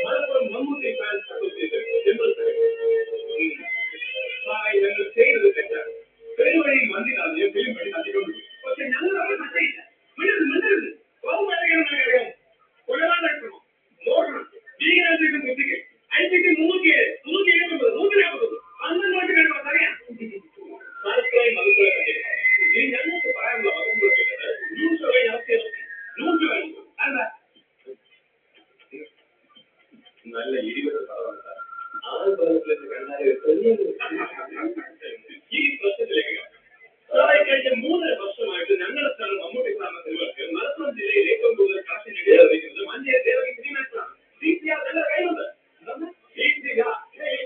Malappuram Mammootty fans association general secretary ഞങ്ങൾ ചെയ്തത് തെറ്റാണ്. പെരുവഴി മന്തി നടന്ന് ഫിലിം വഴി തട്ടിക്കൊണ്ടുപോയി. പക്ഷെ ഞങ്ങൾ അവിടെ പറ്റയില്ല. മിണ്ടരുത് അറിയാം. കൊലപാതകം നോക്കണം. ഭീകരാന്തരീക്ഷം സൃഷ്ടിക്കൽ അഞ്ചിക്ക് 307 379 140 12 കിടക്കുക പറയാം. സാരസ്വയം മതങ്ങളെ പറ്റി ഇനി ഞങ്ങൾക്ക് പറയാനുള്ള മതങ്ങളെ കേട്ടത് ന്യൂസ് വഴി അവസ്ഥയാണ്. ന്യൂസ് വഴി അല്ല നല്ല 20 പദമാണ് സാർ. 6 പദത്തിലേക്ക് കണ്ടാൽ ഈ പ്രശ്നത്തിലേക്ക് സാറേ കഴിഞ്ഞ 3 വർഷമായിട്ട് ഞങ്ങളുടെ സ്ഥലം മമ്മൂട്ടി സാറിന്റെ സിനിമകൾക്ക് മലപ്പുറം ജില്ലയിൽ ഏറ്റവും കൂടുതൽ കളക്ഷൻ ലഭിക്കുന്നത് മഞ്ചേരി ദേവകി സിനിമാക്കളാണ്. DCR നല്ല കൈവുണ്ട്.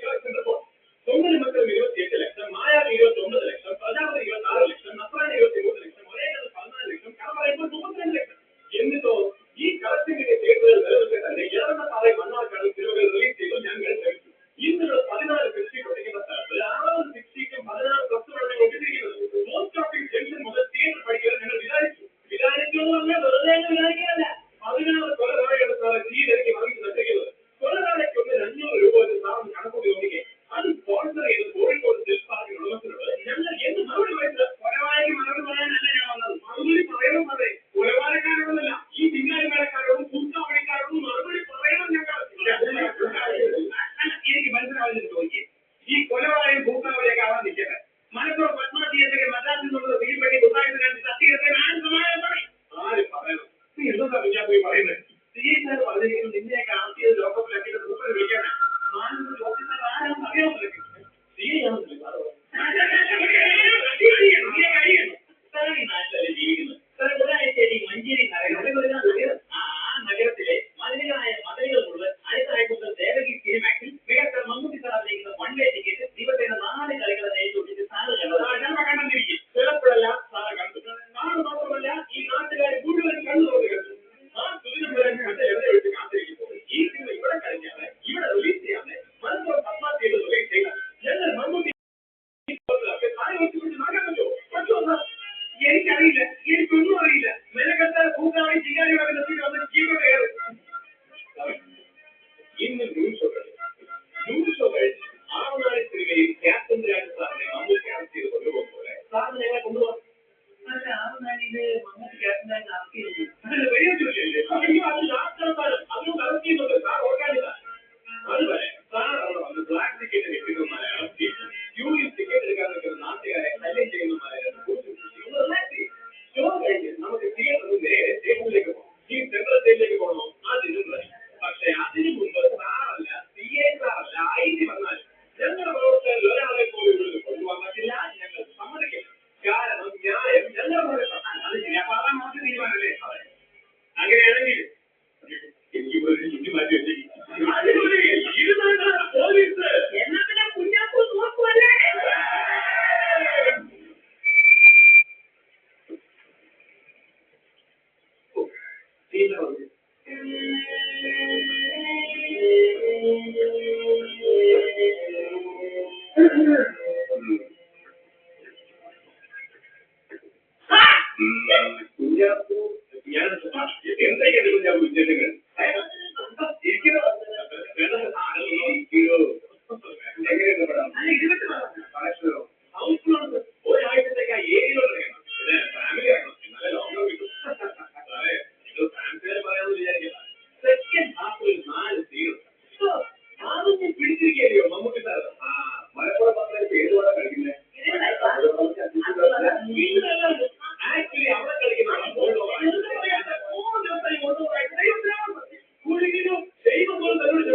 കളക്ഷൻ റിപ്പോർട്ട് 9 മക്കൾ 28 ലക്ഷം, മായാർ 29 ലക്ഷം, പ്രജാപതി 26 ലക്ഷം, നസ്രാനി 23 ലക്ഷം, ഒരേകത് 14 ലക്ഷം, കടമറയുമ്പോൾ 32 ലക്ഷം. എന്നിട്ടോ ഈ കളക്ഷന്റെ തിയേറ്ററുകൾ നിലനിൽക്കെ തന്നെ ഇളവണ്ണ പാറ മണ്ണാർക്കാട് സിനിമകൾ റിലീസ് ചെയ്തു ഞങ്ങൾ ശ്രമിച്ചു. ഇന്ന് 14 ഫിക്സി കൊണ്ടിരിക്കുന്ന സ്ഥലത്ത് 60 ഫിക്സിക്കും 16 പ്ലസുകളാണ് കൊണ്ടിരിക്കുന്നത്. പോസ്റ്റ് ഓഫീസ് ജംഗ്ഷൻ മുതൽ തിയേറ്റർ പഠിക്കാൻ ഞങ്ങൾ വിചാരിച്ചു എന്ന് പറഞ്ഞാൽ വെറുതെ വിചാരിക്കാനല്ല. 16 കൊലപാതകങ്ങൾ സാറ് തീയിലേക്ക് വാങ്ങിച്ച് നശിക്കുന്നത്. കൊലപാതകയ്ക്ക് 500 രൂപ വെച്ച് സാറിന് കണക്കൂട്ടി നോക്കിക്കേ. അത് സ്പോൺസർ ചെയ്ത് കോഴിക്കോട് സിൽക്ക് പാർക്കിന് ഉടമസ്ഥരോട് ഞങ്ങൾ എന്ത് മറുപടി പറയുന്നത്? കൊലപാതകയ്ക്ക് മറുപടി പറയാനല്ല ഞാൻ വന്നത്. മറുപടി പറയണം. അതെ, കൊലപാതകക്കാരോടല്ല, ഈ പിന്നാലിമേളക്കാരോടും കൂട്ടാവണിക്കാരോടും മറുപടി പറയണം. ഞങ്ങൾ എനിക്ക് മനസ്സിലാവുന്നത് ചോദിക്കേ, ഈ കൊലപാതകം കൂട്ടാവളിയൊക്കെ ആവാൻ നിൽക്കട്ടെ. മലപ്പുറം പത്മാവതി എന്തൊക്കെ മദ്രാസിൽ നിന്നുള്ള തീരുമാനി ബുധനാഴ്ച കണ്ട് തട്ടിയെടുക്കാൻ ആര് പറയണം? നീ എന്താ വിചാരിച്ചു പറയുന്നത്? CA പറഞ്ഞിരിക്കുന്നത് നിന്നെയൊക്കെ ആദ്യം ലോകത്തിലാക്കിയിട്ട് മൂപ്പരെ വിളിക്കാനാണ്. 4 ചോദ്യങ്ങൾ ആരാണെന്ന് അറിയാമല്ലോ. CA ജീവിക്കുന്നത് ഒരാഴ്ചയിൽ മഞ്ചേരി നഗരത്തിലെ മതിലുകളുള്ള അടുത്താഴ്ച ദേവകി സിനിമാക്സിൽ മികച്ച മമ്മൂട്ടി സാർ അഭിനയിക്കുന്ന 1 ഡേ ടിക്കറ്റ് ദിവസേന 4 കളികളെ നേരിട്ട് സാറ് കണ്ടിരിക്കും. ചിലപ്പോഴെല്ലാം സാറ് കണ്ടു. സാറ് മാത്രമല്ല, ഈ നാട്ടുകാർ മുഴുവൻ കണ്ടുകൊണ്ട് കണ്ടു. ആ സുദിനം എവിടെ വെച്ച് കാത്തിരിക്കുമ്പോൾ ഈ സിനിമ ഇവിടെ കളിക്കാതെ, ഇവിടെ റിലീസ് ചെയ്യാതെ മലപ്പുറം പത്മാവതി റിലീസ് ചെയ്താൽ ഞങ്ങൾ മമ്മൂട്ടി എനിക്കറിയില്ല, എനിക്കൊന്നും അറിയില്ല. മെനക്കെട്ട കൂട്ടാളി ചിങ്കാരികളെ നിർത്തിയിട്ട് വന്ന് ജീവൻ കയറി. ഇന്ന് ന്യൂസ് ഷോ കഴിഞ്ഞ് ആവനാഴി സിനിമയിൽ ക്യാപ്റ്റൻ രാജ് സാറിനെ മമ്മൂട്ടി അറസ്റ്റ് ചെയ്ത് കൊണ്ടുപോകുന്ന പോലെ സാറിന് ഞങ്ങളെ കൊണ്ടുപോകാം. ആവനാഴിയില് മമ്മൂട്ടി ക്യാപ്റ്റൻ രാജ് അറസ്റ്റ് ചെയ്തു. അതിന്റെ വലിയ ചോദ്യമില്ലേ? അത് ലാസ്റ്റ് അതുകൊണ്ട് അറസ്റ്റ് ചെയ്യുന്നുണ്ട്. സാർ ഓർക്കാനില്ല. അതുവരെ സാർ അവിടെ വന്ന് ബ്ലാക്ക് ടിക്കറ്റ് കിട്ടുന്നവരെ അറസ്റ്റ് ചെയ്തു. ക്യൂവിൽ ടിക്കറ്റ് എടുക്കാൻ നിൽക്കുന്ന നാട്ടുകാരെ ശല്യം ചെയ്യുന്നവരെ ഷോ കഴിഞ്ഞ് നമുക്ക് തിയേറ്ററിൽ നേരെ സ്റ്റേഷനിലേക്ക് പോകാം. ഈ സെൻട്രൽ സ്റ്റേഷനിലേക്ക് പോകണോ? അതിനും മതി. പക്ഷെ അതിനു മുമ്പ് സാറല്ല, CA സാറല്ല, IG വന്നാലും ഞങ്ങളുടെ പ്രവർത്തകരിൽ ഒരാളെ പോലും ഇവിടെ കൊണ്ടുപോകാൻ പറ്റില്ല. ഞങ്ങൾ സമ്മതിക്കില്ല. കാരണം ന്യായം ഞങ്ങളുടെ ഭാഗത്താണ്. അത് ശരിയാ. അപ്പൊ അതാ നമുക്ക് തീരുമാനമല്ലേ? അങ്ങനെയാണെങ്കിൽ എനിക്ക് മാറ്റി